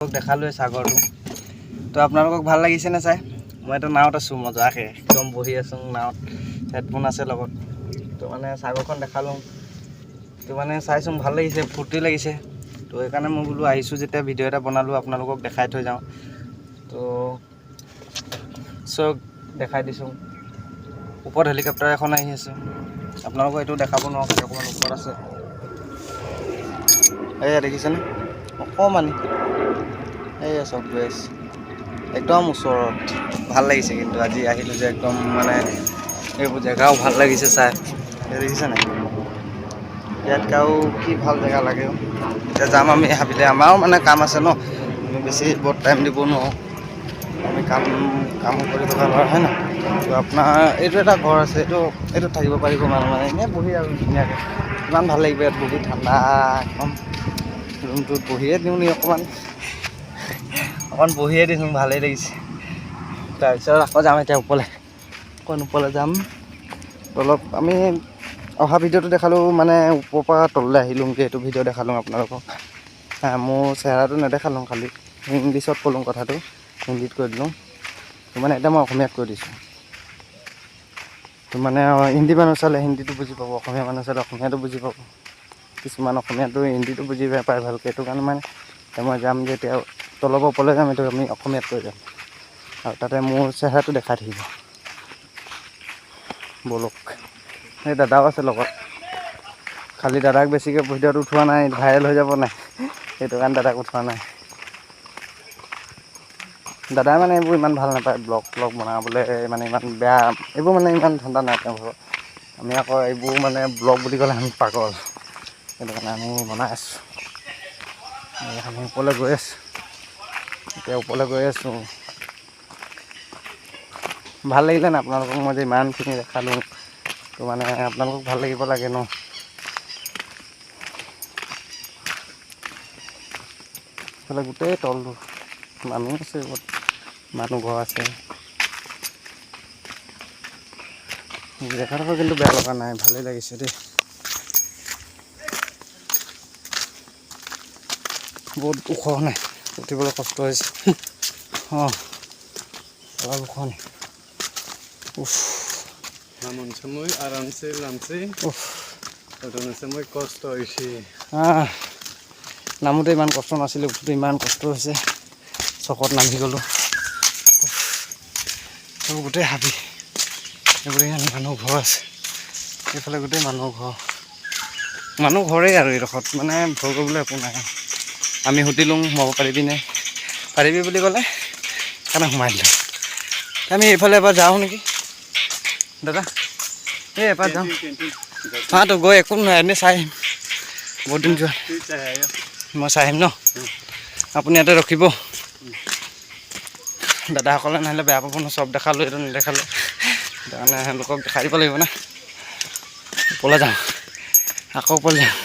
দেখালোৱে সাগৰটো তো আপোনালোকক ভাল লাগিছে নে চাই মই এটা নাওত আছোঁ মজাকে একদম বহি আছোঁ নাওত হেডফোন আছে লগত তো মানে সাগৰখন দেখালোঁ তো মানে চাইছোঁ ভাল লাগিছে ফূৰ্তি লাগিছে তো সেইকাৰণে মই বোলো আহিছোঁ যেতিয়া ভিডিঅ' এটা বনালোঁ আপোনালোকক দেখাই থৈ যাওঁ তো চব দেখাই দিছোঁ ওপৰত হেলিকপ্টাৰ এখন আহি আছে আপোনালোকক এইটো দেখাব নোৱাৰোঁ অকণমান ওপৰত আছে এয়া দেখিছেনে অকণমানি এয়া চব গৈ আছে একদম ওচৰত ভাল লাগিছে কিন্তু আজি আহিলোঁ যে একদম মানে এইবোৰ জেগাও ভাল লাগিছে চাই দেখিছে নাই ইয়াতকাও কি ভাল জেগা লাগে এতিয়া যাম আমি ভাবিলে আমাৰো মানে কাম আছে ন আমি বেছি বহুত টাইম দিব নোৱাৰোঁ আমি কাম কৰি থকা ল'ৰা হয় না তো আপোনাৰ এইটো এটা ঘৰ আছে এইটো থাকিব পাৰিব মানুহ এনেই বহি আৰু ধুনীয়াকৈ ইমান ভাল লাগিব ইয়াত বহি ঠাণ্ডা একদম ৰুমটোত বহিয়ে দিওঁ নি অকণমান বহিয়ে দিছোঁ ভালেই লাগিছে তাৰপিছত আকৌ যাম এতিয়া ওপৰলৈ অকণ ওপৰলৈ যাম তলত আমি অহা ভিডিঅ'টো দেখালোঁ মানে ওপৰৰ পৰা তললৈ আহিলোঁগৈ এইটো ভিডিঅ' দেখালোঁ আপোনালোকক মোৰ চেহেৰাটো নেদেখালোঁ খালি ইংলিছত ক'লোঁ কথাটো হিন্দীত কৈ দিলোঁ তো মানে এতিয়া মই অসমীয়াত কৈ দিছোঁ তো মানে হিন্দী মানুহ চালে হিন্দীটো বুজি পাব অসমীয়া মানুহ চালে অসমীয়াটো বুজি পাব কিছুমান অসমীয়াটো হিন্দীটো বুজি পায় ভালকৈ সেইটো কাৰণে মানে মই যাম যে এতিয়া তলৰ পৰা ওপৰলৈ যাম এইটো আমি অসমীয়াত কৈ যাম আৰু তাতে মোৰ চেহেৰাটো দেখাই থাকিব বলক এই দাদাও আছে লগত খালি দাদাক বেছিকৈ ভিডিঅ'টো উঠোৱা নাই ভাইৰেল হৈ যাব নাই সেইটো কাৰণে দাদাক উঠোৱা নাই দাদাই মানে এইবোৰ ইমান ভাল নাপায় ব্লগ বনাবলৈ মানে ইমান বেয়া এইবোৰ মানে ইমান ধান্দা নাই তেওঁ ঘৰত আমি আকৌ এইবোৰ মানে ব্লগ বুলি ক'লে আমি পাগল সেইটো কাৰণে আমি বনাই আছোঁ আমি ওপৰলৈ গৈ আছোঁ এতিয়া ওপৰলৈ গৈ আছোঁ ভাল লাগিলে না আপোনালোকক মই যে ইমানখিনি দেখালোঁ তো মানে আপোনালোকক ভাল লাগিব লাগে ন এইফালে গোটেই তলটো মানুহ আছে মানুহ ঘৰ আছে জেগাডোখৰ কিন্তু বেয়া লগা নাই ভালেই লাগিছে দেই বহুত ওখ নাই উঠিবলৈ কষ্ট হৈছে অঁ অলপ ওখ নাই namun semua aramse karena semua কষ্ট হৈছে নামোতে ইমান কষ্ট নাছিলে উঠোতে ইমান কষ্ট হৈছে চকত নামি গ'লোঁ গোটেই হাবি এইবোৰ মানুহ ঘৰ আছে এইফালে গোটেই মানুহ ঘৰেই আৰু এইডোখৰত মানে ভয় কৰিবলৈ একো নাই আমি সুধিলোঁ সোমাব পাৰিবি বুলি ক'লে সেইকাৰণে সোমাই দিলোঁ আমি এইফালে এবাৰ যাওঁ নেকি দাদা এই এবাৰ যাওঁ তো গৈ একো নহয় এনেই চাই আহিম বহুত দিন যোৱা মই চাই আহিম ন আপুনি ইয়াতে ৰখিব দাদাসকলে নাহিলে বেয়া পাব ন চব দেখালোঁ এইটো নেদেখালোঁ সেইকাৰণে তেওঁলোকক দেখাই দিব লাগিব না ওপৰলৈ যাওঁ আকৌ ওপৰলৈ যাওঁ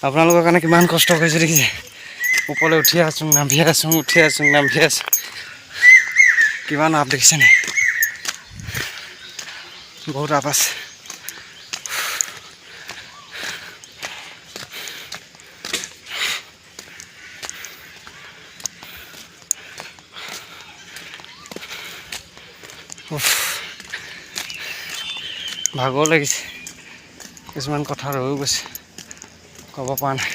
আপোনালোকৰ কাৰণে কিমান কষ্ট কৰিছে দেখিছে ওপৰলৈ উঠি আছোঁ নামি আছোঁ উঠি আছোঁ নামি আছোঁ কিমান আপ দেখিছে নাই বহুত আপ আছে ভাগৰ লাগিছে কিছুমান কথা ৰৈ গৈছে ক'ব পৰা নাই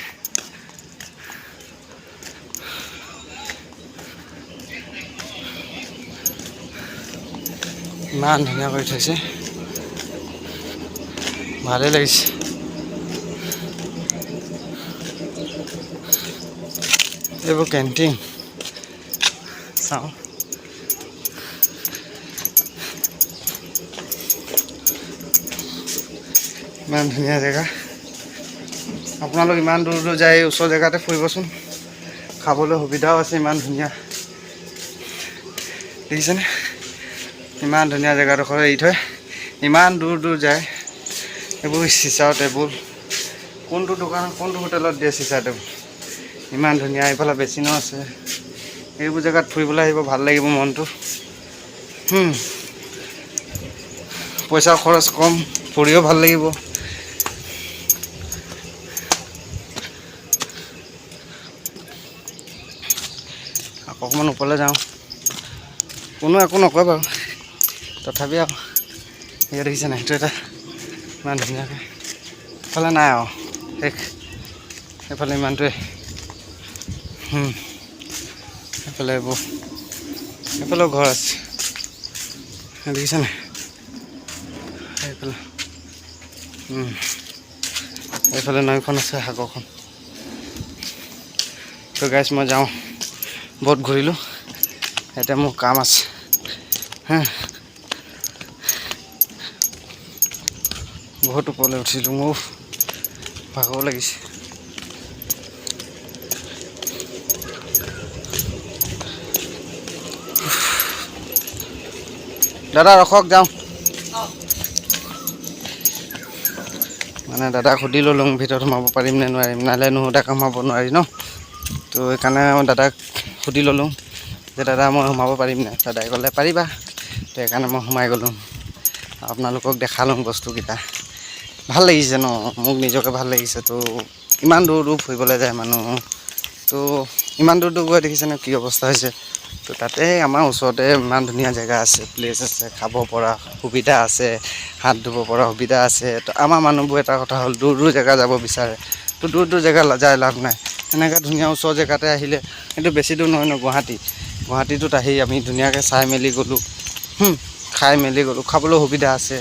ইমান ধুনীয়া কৰি থৈছে ভালেই লাগিছে এইবোৰ কেণ্টিন চাওঁ ইমান ধুনীয়া জেগা আপোনালোক ইমান দূৰ যায় ওচৰ জেগাতে ফুৰিবচোন খাবলৈ সুবিধাও আছে ইমান ধুনীয়া দেখিছেনে ইমান ধুনীয়া জেগাডোখৰ এৰি থৈ ইমান দূৰ যায় এইবোৰ চিচাৰ টেবুল কোনটো দোকান কোনটো হোটেলত দিয়ে চিচাৰ টেবুল ইমান ধুনীয়া এইফালে বেচিনো আছে এইবোৰ জেগাত ফুৰিবলৈ আহিব ভাল লাগিব মনটো পইচা খৰচ কম ফুৰিও ভাল লাগিব অকণমান ওপৰলৈ যাওঁ, কোনো একো নকয় বাৰু, তথাপি আৰু ইয়াত দেখিছে নাই, সেইটো এটা ইমান ধুনীয়াকৈ এইফালে নাই আৰু শেষ, এইফালে ইমানটোৱে, এইফালে এইবোৰ, এইফালেও ঘৰ আছে, দেখিছে নাই, এইফালে এইফালে নৈখন আছে, সাগৰখন। তো গাইছ মই যাওঁ, বহুত ঘূৰিলোঁ, এতিয়া মোৰ কাম আছে হা, বহুত ওপৰলৈ উঠিলোঁ, মোৰ ভাগৰো লাগিছে। দাদা ৰখক যাওঁ, মানে দাদাক সুধি ল'লোঁ ভিতৰত সোমাব পাৰিম নে নোৱাৰিম, নাইলে নোসোধাকৈ সোমাব নোৱাৰি ন। তো সেইকাৰণে মই দাদাক সুধি ল'লোঁ যে দাদা মই সোমাব পাৰিম নাই, দাদাই ক'লে পাৰিবা। তো সেইকাৰণে মই সোমাই গ'লোঁ, আপোনালোকক দেখালোঁ বস্তুকেইটা, ভাল লাগিছে ন, মোক নিজকে ভাল লাগিছে। তো ইমান দূৰ দূৰ ফুৰিবলৈ যায় মানুহ, তো ইমান দূৰ দূৰ গৈ দেখিছেনে কি অৱস্থা হৈছে। তো তাতে আমাৰ ওচৰতে ইমান ধুনীয়া জেগা আছে, প্লেচ আছে, খাব পৰা সুবিধা আছে, হাত ধুব পৰা সুবিধা আছে। তো আমাৰ মানুহবোৰ এটা কথা হ'ল দূৰ দূৰ জেগা যাব বিচাৰে, তো দূৰ দূৰ জেগা যায় লাভ নাই। এনেকৈ ধুনীয়া ওচৰ জেগাতে আহিলে, কিন্তু বেছি দূৰ নহয় ন, গুৱাহাটীটোত আহি আমি ধুনীয়াকৈ চাই মেলি গ'লোঁ, খাই মেলি গ'লোঁ, খাবলৈ সুবিধা আছে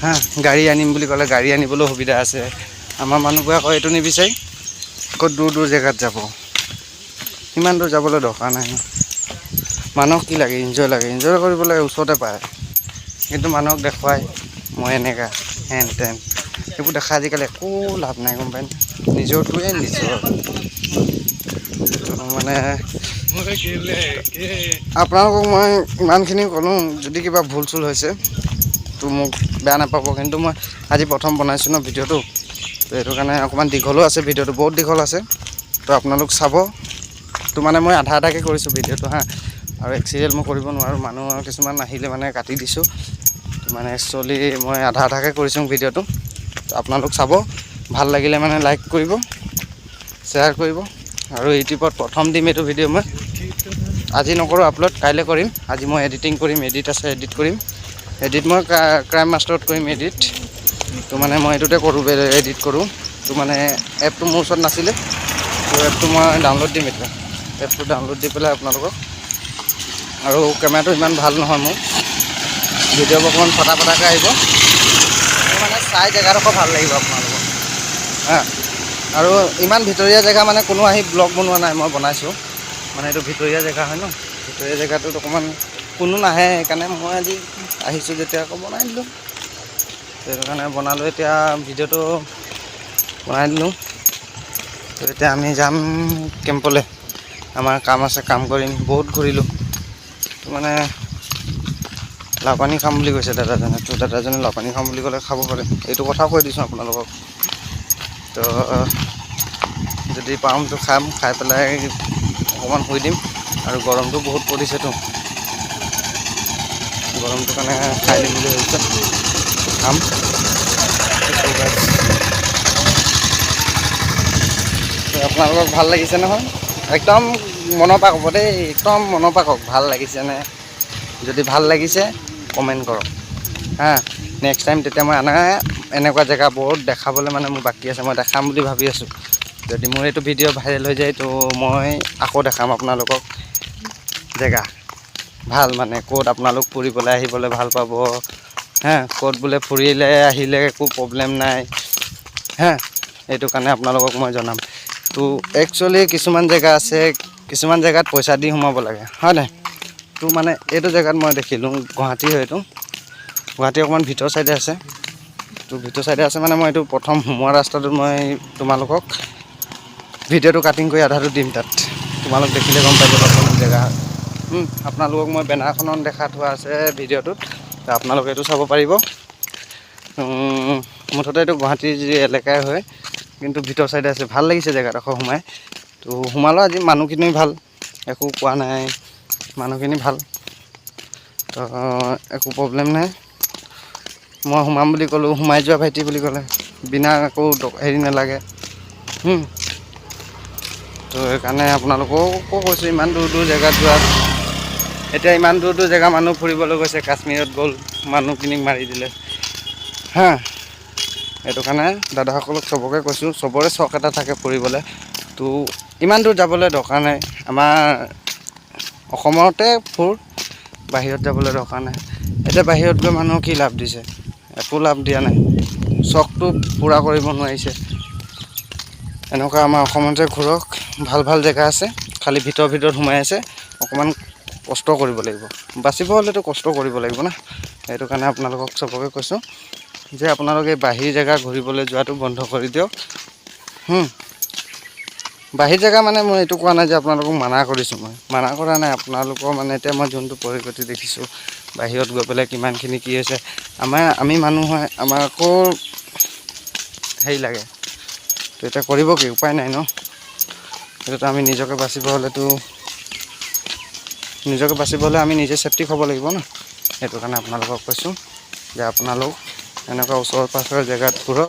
হা, গাড়ী আনিম বুলি ক'লে গাড়ী আনিবলৈও সুবিধা আছে। আমাৰ মানুহবোৰে আকৌ এইটো নিবিচাৰি ক'ত দূৰ দূৰ জেগাত যাব, ইমান দূৰ যাবলৈ দৰকাৰ নাই ন। মানুহক কি লাগে, এনজয় লাগে, এনজয় কৰিবলৈ ওচৰতে পায়, কিন্তু মানুহক দেখুৱাই মই এনেকা হেন তেন এইবোৰ দেখা আজিকালি একো লাভ নাই, গম পায়, নিজৰটোৱে নিজৰ। মানে আপোনালোকক মই ইমানখিনি ক'লোঁ, যদি কিবা ভুল চুল হৈছে তো মোক বেয়া নাপাব, কিন্তু মই আজি প্ৰথম বনাইছোঁ ন ভিডিঅ'টো, তো সেইটো কাৰণে অকণমান দীঘলো আছে, ভিডিঅ'টো বহুত দীঘল আছে, তো আপোনালোক চাব। তো মানে মই আধা আধাকৈ কৰিছোঁ ভিডিঅ'টো হা, আৰু এক চিৰিয়েল মই কৰিব নোৱাৰোঁ, মানুহ কিছুমান আহিলে মানে কাটি দিছোঁ, মানে একচুৱেলি মই আধা আধাকৈ কৰিছোঁ ভিডিঅ'টো। তো আপোনালোক চাব, ভাল লাগিলে মানে লাইক কৰিব, শ্বেয়াৰ কৰিব, আৰু ইউটিউবত প্ৰথম দিম এইটো ভিডিঅ' মই আজি নকৰোঁ আপলোড, কাইলৈ কৰিম। আজি মই এডিটিং কৰিম, এডিট আছে এডিট কৰিম, এডিট মই ক্ৰাইম মাষ্টাৰত কৰিম এডিট। তো মানে মই এইটোতে কৰোঁ, এডিট কৰোঁ। তো মানে এপটো মোৰ ওচৰত নাছিলে, তো এপটো মই ডাউনলোড দিম এতিয়া, এপটো ডাউনলোড দি পেলাই আপোনালোকক, আৰু কেমেৰাটো ইমান ভাল নহয় মোৰ, ভিডিঅ'বোৰ অকণমান ফটা ফটাকৈ আহিব, মানে চাই জেগাডোখৰ ভাল লাগিব আপোনালোকক হা। আৰু ইমান ভিতৰীয়া জেগা মানে কোনো আহি ব্লগ বনোৱা নাই, মই বনাইছোঁ মানে এইটো ভিতৰীয়া জেগা হয় ন, ভিতৰীয়া জেগাটোত অকণমান কোনো নাহে, সেইকাৰণে মই আজি আহিছোঁ যেতিয়া আকৌ বনাই দিলোঁ। সেইটো কাৰণে বনালোঁ, এতিয়া ভিডিঅ'টো বনাই দিলোঁ। তো এতিয়া আমি যাম কেম্পলৈ, আমাৰ কাম আছে, কাম কৰিম, বহুত ঘূৰিলোঁ। তো মানে লাওপানী খাম বুলি কৈছে দাদাজনে, তো দাদাজনে লাওপানী খাম বুলি ক'লে খাব পাৰে, এইটো কথাও কৈ দিছোঁ আপোনালোকক। তো যদি পাওঁ তো খাম, খাই পেলাই অকণমান শুই দিম, আৰু গৰমটো বহুত পৰিছেতো, গৰমটোৰ কাৰণে খাই দিম বুলি ভাবিছোঁ, খাম। আপোনালোকক ভাল লাগিছে নহয়, একদম মনৰ পৰা ক'ব দেই, একদম মনৰ পৰা কওক ভাল লাগিছেনে, যদি ভাল লাগিছে কমেণ্ট কৰক হা। নেক্সট টাইম তেতিয়া মই এনেকুৱা জেগা বহুত দেখাবলৈ মানে মোৰ বাকী আছে, মই দেখাম বুলি ভাবি আছোঁ। যদি মোৰ এইটো ভিডিঅ' ভাইৰেল হৈ যায় তো মই আকৌ দেখাম আপোনালোকক জেগা ভাল, মানে ক'ত আপোনালোক ফুৰিবলৈ আহিবলৈ ভাল পাব হা, ক'ত বোলে ফুৰিলে আহিলে একো প্ৰব্লেম নাই হা, সেইটো কাৰণে আপোনালোকক মই জনাম। তো একচুৱেলি কিছুমান জেগা আছে, কিছুমান জেগাত পইচা দি সোমাব লাগে হয় নাই। তো মানে এইটো জেগাত মই দেখিলোঁ, গুৱাহাটী হয় এইটো, গুৱাহাটী অকণমান ভিতৰ চাইডে আছে। তো ভিতৰ চাইডে আছে মানে মই এইটো প্ৰথম সোমোৱা ৰাস্তাটোত মই তোমালোকক ভিডিঅ'টো কাটিং কৰি আধাটো দিম, তাত তোমালোক দেখিলে গম পাই যাবা কোন জেগা। আপোনালোকক মই বেনাৰখনত দেখাই থোৱা আছে ভিডিঅ'টোত, তো আপোনালোকে এইটো চাব পাৰিব। মুঠতে এইটো গুৱাহাটীৰ যি এলেকাই হয়, কিন্তু ভিতৰ চাইডে আছে, ভাল লাগিছে জেগাডোখৰ সোমাই। তো সোমালোঁ, আজি মানুহখিনি ভাল, একো কোৱা নাই, মানুহখিনি ভাল, তো একো প্ৰব্লেম নাই। মই সোমাম বুলি ক'লোঁ, সোমাই যোৱা ভাইটি বুলি ক'লে, বিনা একো হেৰি নালাগে। তো সেইকাৰণে আপোনালোককো কৈছোঁ ইমান দূৰ দূৰ জেগাত যোৱা। এতিয়া ইমান দূৰ দূৰ জেগা মানুহ ফুৰিবলৈ গৈছে, কাশ্মীৰত গ'ল মানুহখিনিক মাৰি দিলে হা। সেইটো কাৰণে দাদাসকলক চবকে কৈছোঁ, চবৰে চখ এটা থাকে ফুৰিবলৈ। তো ইমান দূৰ যাবলৈ দৰকাৰ নাই, আমাৰ অসমতে ফুৰ, বাহিৰত যাবলৈ দৰকাৰ নাই। এতিয়া বাহিৰত গৈ মানুহক কি লাভ দিছে? একো লাভ দিয়া নাই, চখটো পূৰা কৰিব নোৱাৰিছে। এনেকুৱা আমাৰ অসমতে ঘূৰক, ভাল ভাল জেগা আছে, খালি ভিতৰত সোমাই আছে। অকণমান কষ্ট কৰিব লাগিব, বাচিব হ'লেতো কষ্ট কৰিব লাগিব না। সেইটো কাৰণে আপোনালোকক চবকে কৈছোঁ যে আপোনালোকে বাহিৰ জেগা ঘূৰিবলৈ যোৱাটো বন্ধ কৰি দিয়ক। বাহিৰ জেগা মানে মই এইটো কোৱা নাই যে আপোনালোকক মানা কৰিছোঁ, মই মানা কৰা নাই। আপোনালোকৰ মানে এতিয়া মই যোনটো পৰিস্থিতি দেখিছোঁ বাহিৰত গৈ পেলাই কিমানখিনি কি হৈছে, আমি মানুহ হয়, আমাৰ আকৌ হেৰি লাগে। তো এতিয়া কৰিব কি, উপায় নাই ন। সেইটোতো আমি নিজকে বাচিব হ'লে আমি নিজে চেফটি হ'ব লাগিব ন। সেইটো কাৰণে আপোনালোকক কৈছোঁ যে আপোনালোক এনেকুৱা ওচৰ পাঁজৰৰ জেগাত ঘূৰক।